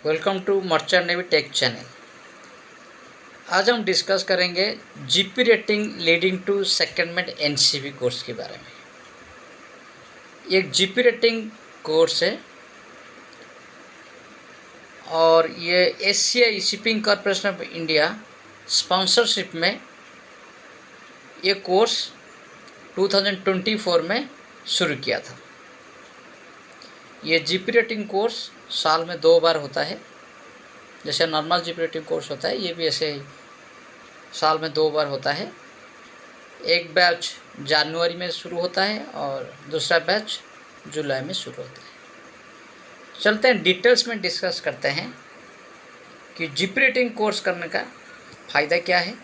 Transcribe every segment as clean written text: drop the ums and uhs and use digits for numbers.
Welcome to merchant navy tech channel. आज हम discuss करेंगे GP rating leading to secondment NCB course के बारे में। एक जीपी रेटिंग कोर्स है और ये एशियाई shipping corporation of India sponsorship में ये कोर्स 2024 में शुरू किया था। ये जीपी रेटिंग कोर्स साल में 2 बार होता है। जैसे नॉर्मल जीपी रेटिंग कोर्स होता है, ये भी ऐसे ही साल में 2 बार होता है। एक बैच जनवरी में शुरू होता है और दूसरा बैच जुलाई में शुरू होता है। चलते हैं डिटेल्स में डिस्कस करते हैं कि जीपी रेटिंग कोर्स करने का फ़ायदा क्या है,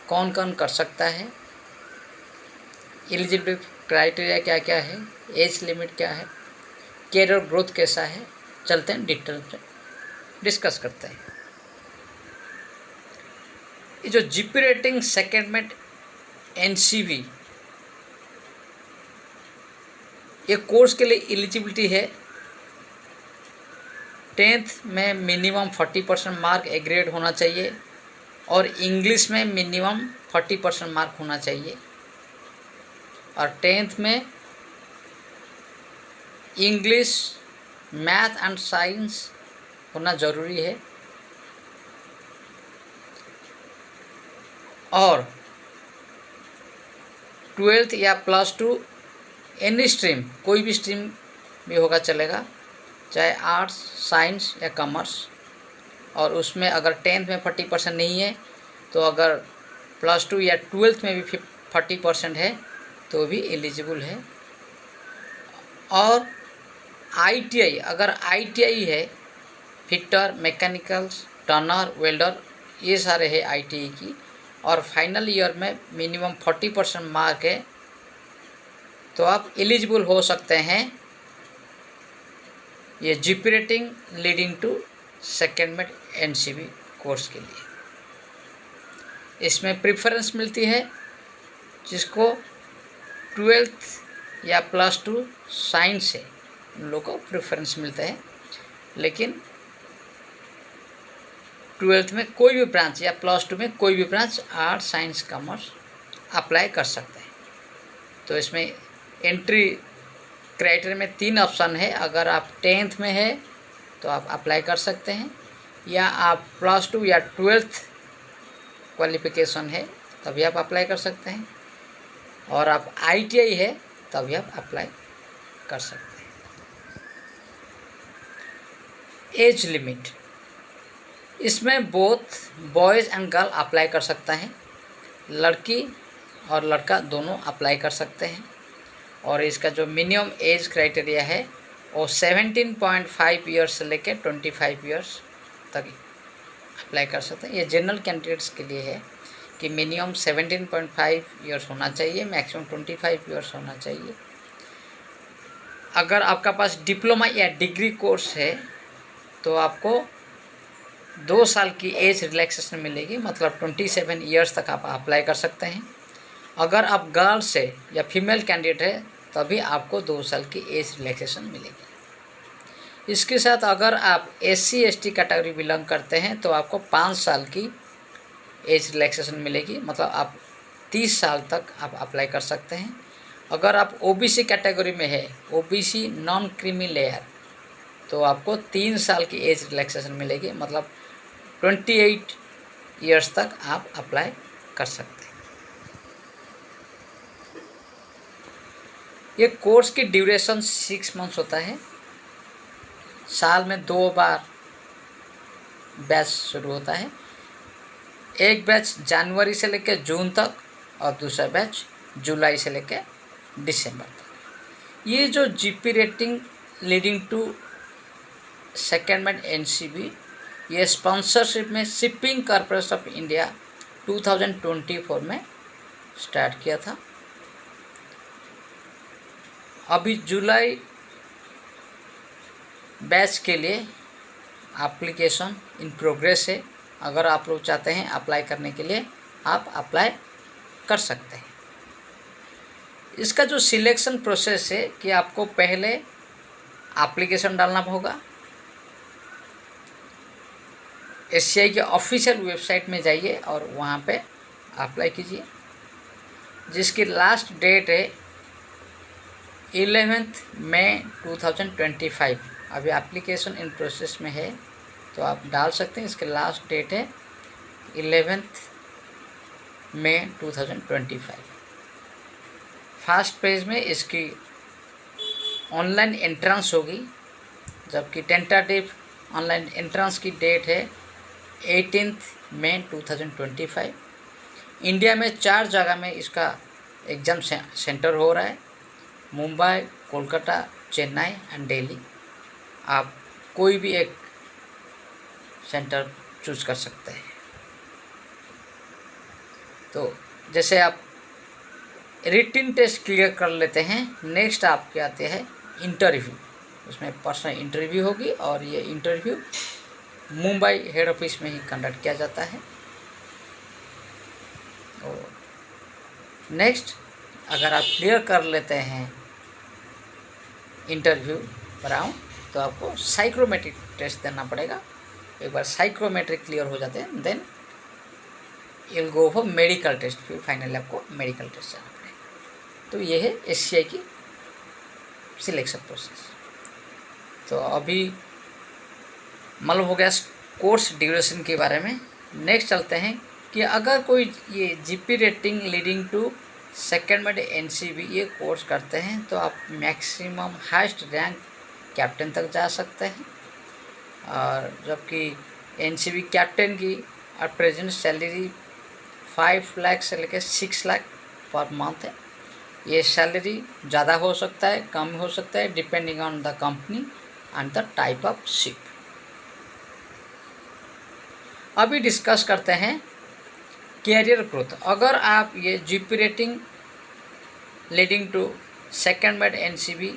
कौन कौन कर सकता है, एलिजिबिलिटी क्राइटेरिया क्या क्या है, एज लिमिट क्या है, कैरियर ग्रोथ कैसा है। चलते हैं डिटेल में डिस्कस करते हैं। ये जो जीपी रेटिंग सेकेंडमेंट एनसीबी ये कोर्स के लिए एलिजिबिलिटी है। 10th में मिनिमम 40% मार्क एग्रेड होना चाहिए और इंग्लिश में मिनिमम 40% मार्क होना चाहिए। और 10th में इंग्लिश, मैथ एंड साइंस होना ज़रूरी है। और 12th या +2 एनी स्ट्रीम, कोई भी स्ट्रीम भी होगा चलेगा, चाहे आर्ट्स, साइंस या कॉमर्स। और उसमें अगर 10th में 40% नहीं है तो अगर +2 या 12th में भी 40% है तो भी एलिजिबल है। और आईटीआई, अगर आईटीआई है, फिटर, मैकेनिकल्स, टर्नर, वेल्डर, ये सारे है आईटीआई की, और फाइनल ईयर में मिनिमम 40% मार्क है तो आप एलिजिबल हो सकते हैं ये GP rating leading to secondment NCB course के लिए। इसमें प्रेफरेंस मिलती है जिसको 12th या +2 साइंस है उन लोगों को प्रेफरेंस मिलता है। लेकिन 12th में कोई भी ब्रांच या +2 में कोई भी branch art, science, commerce apply कर सकते हैं। तो इसमें एंट्री क्राइटेरिया में 3 ऑप्शन है। अगर आप 10th में है तो आप अप्लाई कर सकते हैं, या आप +2 या 12th क्वालिफिकेशन है तभी आप अप्लाई कर सकते हैं, और आप आईटीआई है तभी आप अप्लाई कर सकते हैं। एज लिमिट, इसमें both boys and girl apply कर सकता है, लड़की और लड़का दोनों अप्लाई कर सकते हैं। और इसका जो मिनिमम एज क्राइटेरिया है वो 17.5 ईयर्स से लेकर 25 ईयर्स तक अप्लाई कर सकते हैं। ये जनरल कैंडिडेट्स के लिए है कि मिनिमम 17.5 ईयर्स होना चाहिए, मैक्सिमम 25 ईयर्स होना चाहिए। अगर आपका पास डिप्लोमा या डिग्री कोर्स है तो आपको 2 साल की एज रिलैक्सेशन मिलेगी, मतलब 27 ईयर्स तक आप अप्लाई कर सकते हैं। अगर आप गर्ल्स है या फीमेल कैंडिडेट है तभी आपको 2 साल की एज रिलैक्सेशन मिलेगी। इसके साथ अगर आप SC ST कैटेगरी बिलोंग करते हैं तो आपको 5 साल की एज रिलैक्सेशन मिलेगी, मतलब आप 30 साल तक आप अप्लाई कर सकते हैं। अगर आप OBC कैटेगरी में है, OBC नॉन क्रीमी लेयर, तो आपको 3 साल की एज रिलैक्सेशन मिलेगी, मतलब 28 ईयर्स तक आप अप्लाई कर सकते हैं। ये कोर्स की ड्यूरेशन 6 मंथ्स होता है। साल में 2 बार बैच शुरू होता है। एक बैच जनवरी से लेकर जून तक और दूसरा बैच जुलाई से लेकर दिसंबर तक। ये जो GP rating leading to secondment NCB ये स्पॉन्सरशिप में शिपिंग कॉरपोरेशन ऑफ इंडिया 2024 में स्टार्ट किया था। अभी जुलाई बैच के लिए एप्लीकेशन इन प्रोग्रेस है। अगर आप लोग चाहते हैं अप्लाई करने के लिए आप अप्लाई कर सकते हैं। इसका जो सिलेक्शन प्रोसेस है कि आपको पहले एप्लीकेशन डालना होगा, एससीआई के ऑफिशियल वेबसाइट में जाइए और वहाँ पे अप्लाई कीजिए, जिसकी लास्ट डेट है 11 मई 2025। अभी एप्लीकेशन इन प्रोसेस में है, तो आप डाल सकते हैं। इसके लास्ट डेट है 11 मई 2025। फर्स्ट पेज में इसकी ऑनलाइन एंट्रेंस होगी, जबकि टेंटेटिव ऑनलाइन एंट्रेंस की डेट है 18 मई 2025। इंडिया में 4 जगह में इसका एग्ज़ाम सेंटर हो रहा है, मुंबई, कोलकाता, चेन्नई एंड दिल्ली। आप कोई भी एक सेंटर चूज कर सकते हैं। तो जैसे आप रिटन टेस्ट क्लियर कर लेते हैं, नेक्स्ट आपके आते हैं इंटरव्यू। उसमें पर्सनल इंटरव्यू होगी और ये इंटरव्यू मुंबई हेड ऑफिस में ही कंडक्ट किया जाता है। और नेक्स्ट अगर आप क्लियर कर लेते हैं इंटरव्यू राउंड, तो आपको साइक्रोमेट्रिक टेस्ट देना पड़ेगा। एक बार साइक्रोमेट्रिक क्लियर हो जाते हैं, then you'll go for medical test, फिर फाइनली आपको मेडिकल टेस्ट जाना पड़ेगा। तो ये है एससीआई की सिलेक्शन प्रोसेस। तो अभी मालूम हो गया कोर्स ड्यूरेशन के बारे में। नेक्स्ट चलते हैं कि अगर कोई ये GP rating leading to second में एनसीबी ये कोर्स करते हैं, तो आप मैक्सिमम हाईएस्ट रैंक कैप्टन तक जा सकते हैं। और जबकि एनसीबी कैप्टन की और प्रेजेंट सैलरी 5 लाख से लेकर 6 लाख पर मंथ है। ये सैलरी ज़्यादा हो सकता है, कम हो सकता है, depending on the company and the type of ship. अभी डिस्कस करते हैं कैरियर ग्रोथ। अगर आप ये GP rating leading to secondment NCB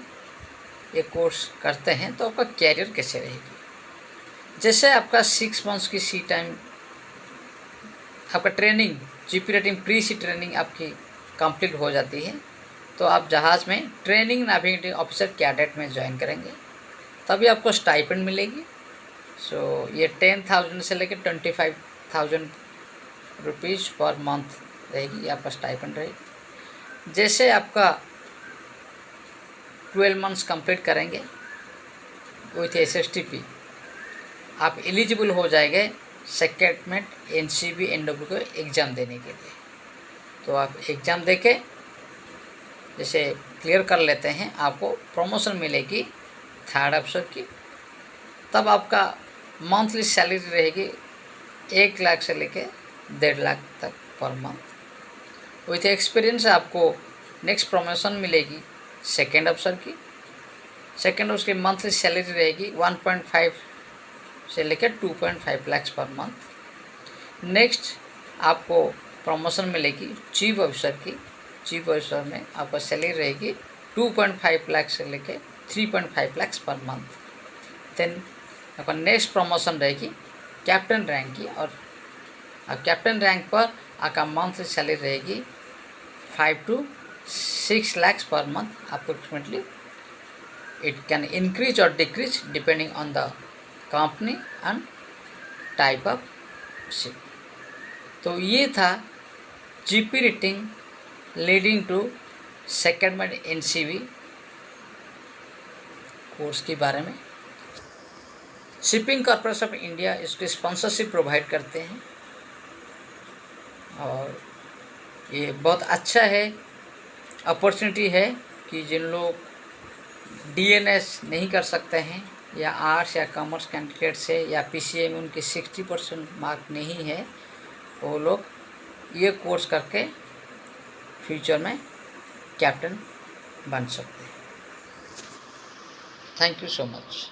ये कोर्स करते हैं, तो आपका कैरियर कैसे रहेगी। जैसे आपका 6 मंथ्स की सी टाइम आपका ट्रेनिंग जीपी रेटिंग प्री सी ट्रेनिंग आपकी कंप्लीट हो जाती है, तो आप जहाज़ में ट्रेनिंग नेविगेटिंग ऑफिसर कैडेट में ज्वाइन करेंगे, तभी आपको स्टाइपेंड मिलेगी। सो ये 10,000 से लेकर 25,000 रुपीज़ पर मंथ रहेगी, ये आपका स्टाइपेंड रहेगी। जैसे आपका 12 मंथ्स कंप्लीट करेंगे विथ एसएसटीपी, आप एलिजिबल हो जाएंगे सेकेंडमेंट एनसीबी एनडब्ल्यू को एग्ज़ाम देने के लिए। तो आप एग्ज़ाम देके जैसे क्लियर कर लेते हैं, आपको प्रमोशन मिलेगी 3rd अफसर की। तब आपका मंथली सैलरी रहेगी 1 लाख से लेके 1.5 लाख तक पर मंथ। विथ एक्सपीरियंस आपको नेक्स्ट प्रमोशन मिलेगी 2nd अफसर की। सेकेंड उसकी मंथली सैलरी रहेगी 1.5 से लेकर 2.5 लाख पर मंथ। नेक्स्ट आपको प्रमोशन मिलेगी चीफ ऑफिसर की। चीफ ऑफिसर में आपका सैलरी रहेगी 2.5 लाख से लेकर 3.5 लाख पर मंथ। देन आपका नेक्स्ट प्रमोशन रहेगी कैप्टन रैंक की, और कैप्टन रैंक पर आपका मंथली सैलरी रहेगी 5 to 6 lakhs पर month approximately. It can increase और decrease depending on the company and type of ship. तो ये था GP rating leading to second में एनसीबी कोर्स के बारे में। शिपिंग कॉर्पोरेशन ऑफ इंडिया इसकी स्पॉन्सरशिप प्रोवाइड करते हैं, और ये बहुत अच्छा है, अपॉर्चुनिटी है कि जिन लोग डीएनएस नहीं कर सकते हैं, या आर्ट्स या कॉमर्स कैंडिडेट से, या पीसीए में उनकी 60% मार्क नहीं है, वो लोग ये कोर्स करके फ्यूचर में कैप्टन बन सकते हैं। Thank you so much.